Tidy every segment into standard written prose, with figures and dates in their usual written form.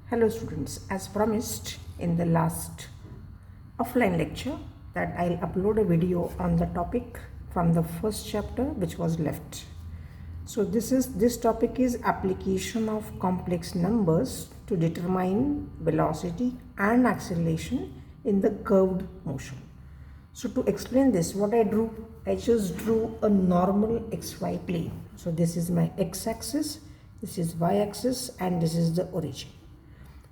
Hello students, as promised in the last offline lecture that I'll upload a video on the topic from the first chapter which was left. So this topic is application of complex numbers to determine velocity and acceleration in the curved motion. So to explain this, what I just drew a normal xy plane. So this is my x-axis, this is y-axis, and this is the origin.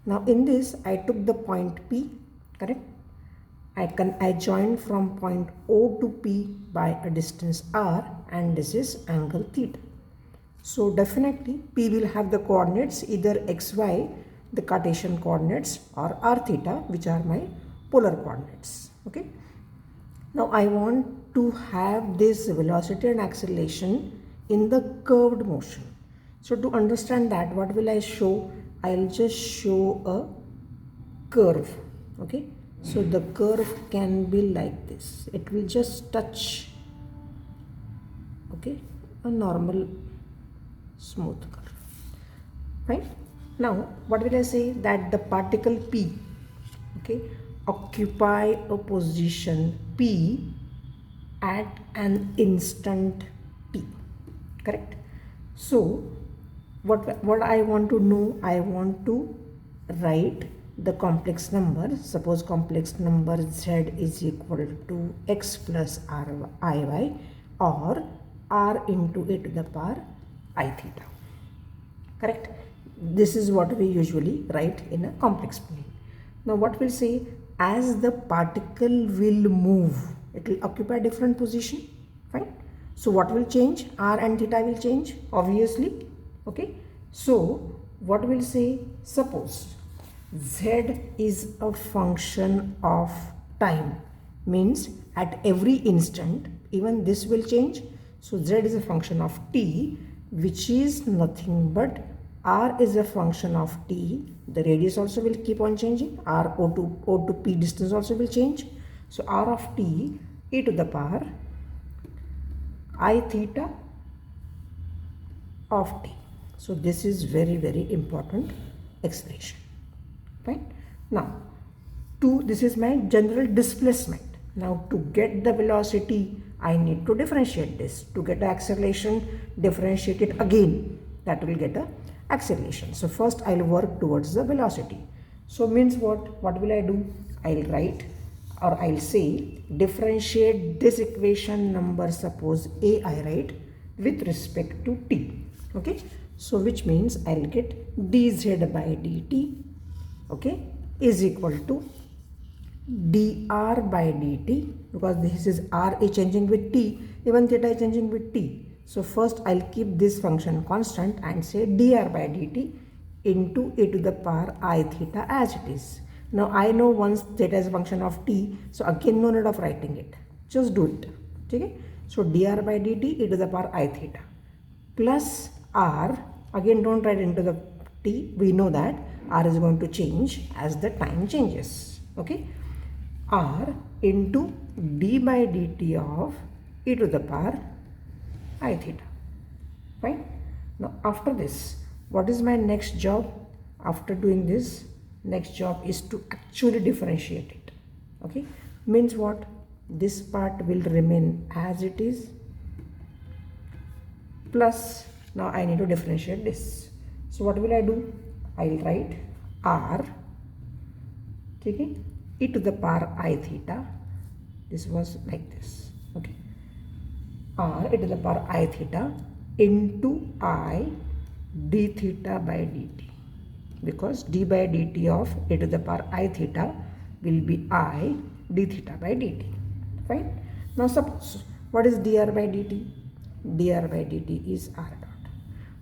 Now in this I took the point P, correct? I joined from point O to P by a distance r, and this is angle theta. So definitely P will have the coordinates either xy, the Cartesian coordinates, or r theta, which are my polar coordinates. Okay. Now I want to have this velocity and acceleration in the curved motion. So to understand that, what will I show? I'll just show a curve. Okay. So the curve can be like this. It will just touch, okay, a normal smooth curve. Right. Now what will I say? That the particle P, okay, occupy a position P at an instant T, correct? So what I want to know, I want to write the complex number. Suppose complex number z is equal to x plus iy, or r into e to the power I theta, correct? This is what we usually write in a complex plane. Now what we'll say, as the particle will move, it will occupy different position, fine. So what will change? R and theta will change, obviously. Okay, so what we'll say, suppose z is a function of time, means at every instant even this will change. So z is a function of t, which is nothing but r is a function of t. The radius also will keep on changing. R O to P distance also will change. So r of t e to the power I theta of t. So this is very important expression. Right? Now this is my general displacement. Now to get the velocity, I need to differentiate this. To get the acceleration, differentiate it again. That will get a acceleration. So first I'll work towards the velocity. So means what? What will I do? I'll write, or I'll say, differentiate this equation number, suppose a I write, with respect to t. Okay. So which means I'll get dz by dt, okay, is equal to dr by dt, because this is r is changing with t, even theta is changing with t. So first I'll keep this function constant and say dr by dt into e to the power I theta as it is. Now I know once theta is a function of t, so again no need of writing it, just do it. Okay. So dr by dt e to the power I theta plus r, again don't write into the t, we know that r is going to change as the time changes. Okay. R into d by dt of e to the power I theta. Fine. Now after this, what is my next job? After doing this, next job is to actually differentiate it. Okay. Means what? This part will remain as it is, plus now I need to differentiate this. So what will I do? I'll write r, okay, e to the power I theta. This was like this. Okay. R e to the power I theta into I d theta by dt, because d by dt of e to the power I theta will be I d theta by dt. Fine. Now suppose, what is dr by dt? Dr by dt is r dot.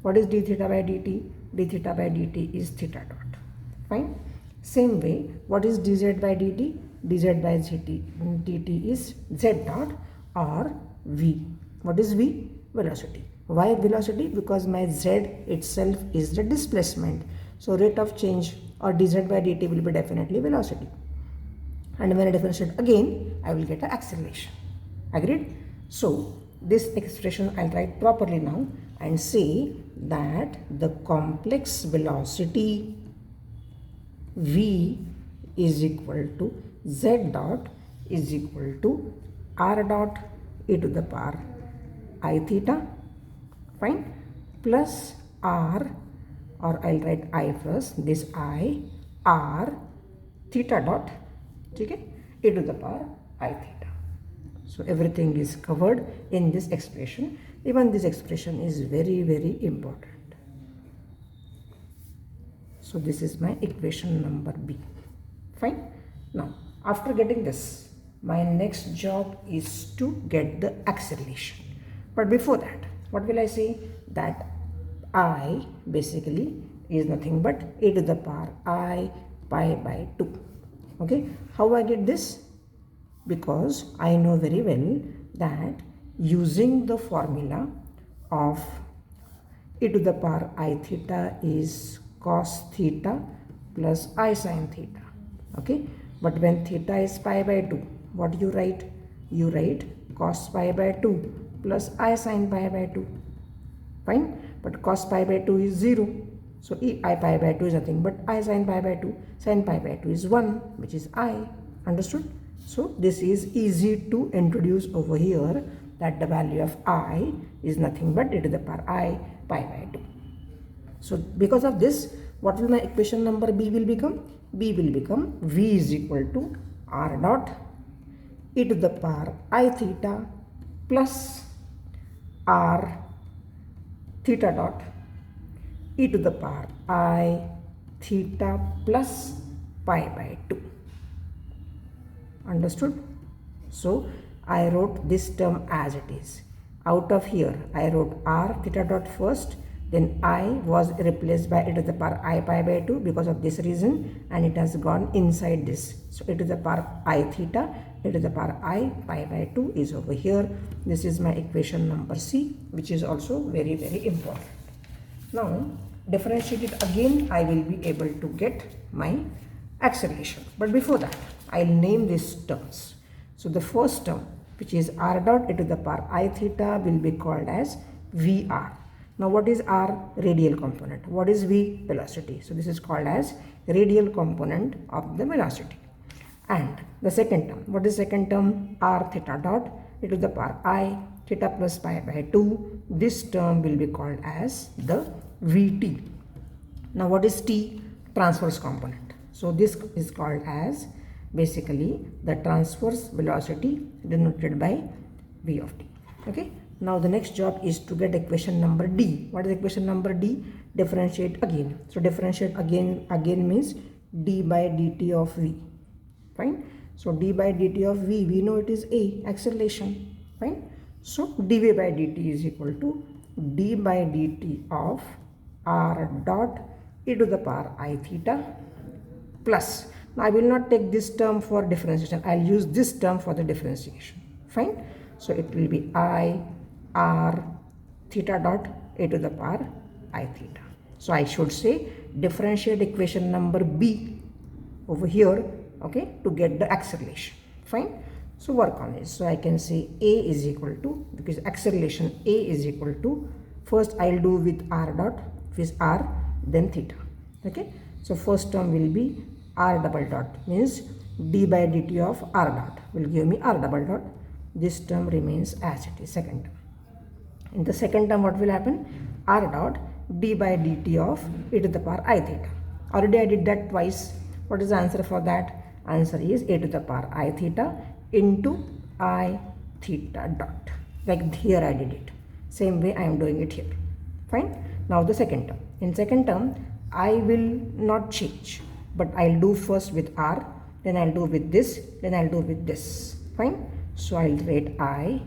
What is d theta by dt? D theta by dt is theta dot. Fine. Same way, what is dz by dt? Dz by dt is z dot, or v. What is v? Velocity. Why velocity? Because my z itself is the displacement. So rate of change, or dz by dt, will be definitely velocity. And when I differentiate again, I will get an acceleration. Agreed? So this expression I'll write properly now and say that the complex velocity V is equal to Z dot is equal to R dot e to the power I theta, fine, plus R, or I'll write I first, this I, R theta dot, okay, e to the power I theta. So everything is covered in this expression. Even this expression is very, very important. So this is my equation number B. Fine. Now, after getting this, my next job is to get the acceleration. But before that, what will I say? That I basically is nothing but e to the power I pi by 2. Okay. How I get this? Because I know very well that using the formula of e to the power I theta is cos theta plus I sin theta. Okay, but when theta is pi by 2, what you write? You write cos pi by 2 plus I sin pi by 2. Fine, but cos pi by 2 is 0. So e I pi by 2 is nothing but I sin pi by 2. Sin pi by 2 is 1, which is I. Understood? So this is easy to introduce over here, that the value of I is nothing but e to the power I pi by 2. So because of this, what will my equation number B will become? B will become V is equal to R dot e to the power I theta plus R theta dot e to the power I theta plus pi by 2. Understood? So I wrote this term as it is. Out of here I wrote R theta dot first, then I was replaced by e to the power I pi by 2 because of this reason, and it has gone inside this. So e to the power I theta, e to the power I pi by 2 is over here. This is my equation number C, which is also very, very important. Now differentiate it again, I will be able to get my acceleration. But before that, I'll name these terms. So the first term, which is R dot e to the power I theta, will be called as VR. Now what is R? Radial component. What is V? Velocity. So this is called as radial component of the velocity. And the second term, what is second term? R theta dot e to the power I theta plus pi by 2. This term will be called as the Vt. Now what is T? Transverse component. So this is called as basically the transverse velocity denoted by V of t. Okay. Now the next job is to get equation number D. What is equation number D? Differentiate again. So differentiate again means d by dt of v. Fine. So d by dt of v, we know it is a acceleration. Fine. So dv by dt is equal to d by dt of r dot e to the power I theta plus. Now I will not take this term for differentiation. I'll use this term for the differentiation. Fine. So it will be I r theta dot e to the power I theta. So I should say differentiate equation number B over here, okay, to get the acceleration. Fine. So work on this. So I can say A is equal to, because acceleration A is equal to, first I'll do with r dot, which is r, then theta. Okay. So first term will be r double dot, means d by dt of r dot will give me r double dot. This term remains as it is, second term. In the second term, what will happen? R dot d by dt of e to the power I theta. Already I did that twice. What is the answer for that? Answer is e to the power I theta into I theta dot. Like here I did it. Same way I am doing it here. Fine. Now the second term. In second term, I will not change, but I'll do first with r, then I'll do with this, then I'll do with this. Fine. So I'll write I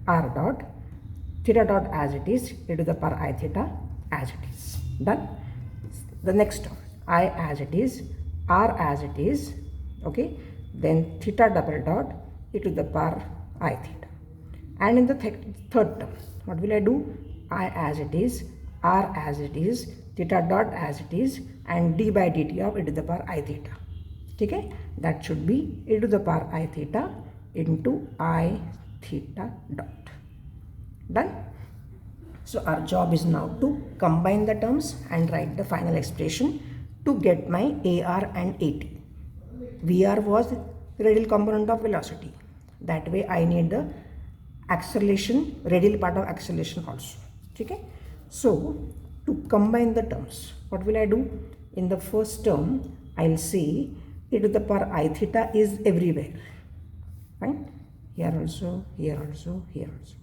r dot theta dot as it is, e to the power I theta as it is. Done. The next term, I as it is, r as it is, okay, then theta double dot e to the power I theta. And in the third term, what will I do? I as it is, r as it is, theta dot as it is, and d by dt of e to the power I theta. Okay, that should be e to the power I theta into I theta dot. Done. So our job is now to combine the terms and write the final expression to get my AR and AT. VR was radial component of velocity. That way I need the acceleration, radial part of acceleration also. Okay? So to combine the terms, what will I do? In the first term, I'll say e to the power I theta is everywhere. Fine? Here also, here also, here also.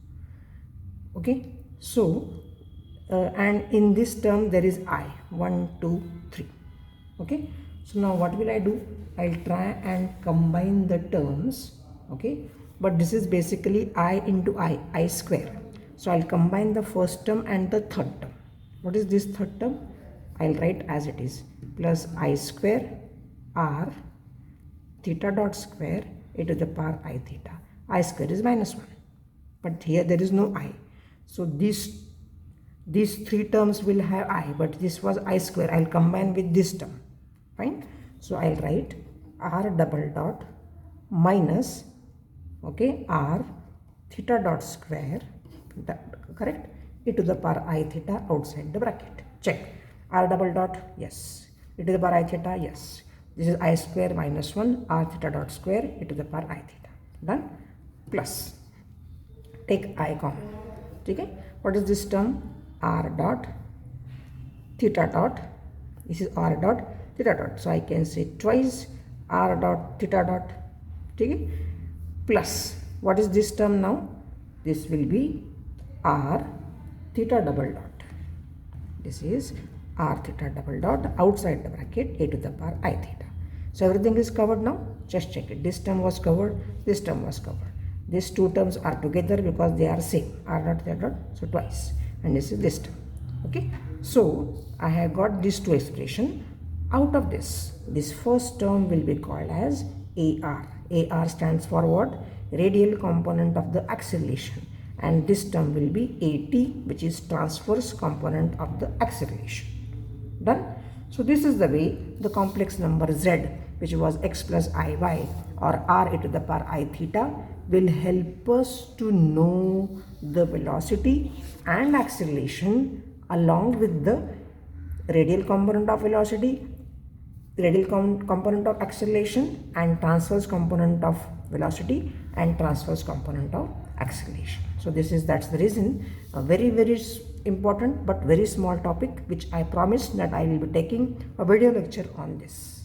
Okay? So, and in this term there is I, 1, 2, 3. Okay? So now what will I do? I'll try and combine the terms. Okay? But this is basically I into I square. So I'll combine the first term and the third term. What is this third term? I'll write as it is, plus I square r theta dot square e to the power I theta. I square is minus 1. But here there is no I. So these three terms will have I, but this was I square. I'll combine with this term. Fine? So I'll write r double dot minus, okay, r theta dot square, correct, e to the power I theta outside the bracket. Check. R double dot, yes. E to the power I theta, yes. This is I square minus 1, r theta dot square e to the power I theta. Done? Plus, take I common. Okay? What is this term? R dot theta dot, this is r dot theta dot. So I can say twice r dot theta dot. Okay? Plus, what is this term now? This will be r theta double dot. This is r theta double dot outside the bracket e to the power I theta. So everything is covered now. Just check it. This term was covered. This term was covered. These two terms are together because they are same. R dot theta dot. So twice. And this is this term. Okay. So I have got these two expressions. Out of this first term will be called as AR. AR stands for what? Radial component of the acceleration. And this term will be AT, which is transverse component of the acceleration. Done? So this is the way the complex number Z, which was x plus iy or r e to the power I theta, will help us to know the velocity and acceleration along with the radial component of velocity, radial component of acceleration, and transverse component of velocity and transverse component of acceleration. So that's the reason a very important but very small topic, which I promised that I will be taking a video lecture on this.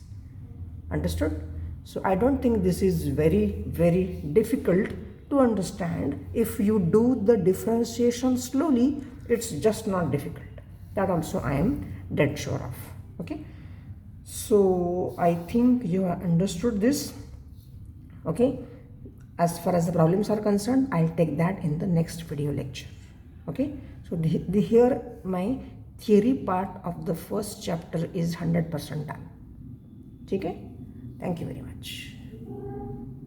Understood? So I don't think this is very difficult to understand. If you do the differentiation slowly, it's just not difficult. That also I am dead sure of. Okay? So I think you have understood this. Okay? As far as the problems are concerned, I'll take that in the next video lecture. Okay? So here my theory part of the first chapter is 100% done. Okay? Thank you very much.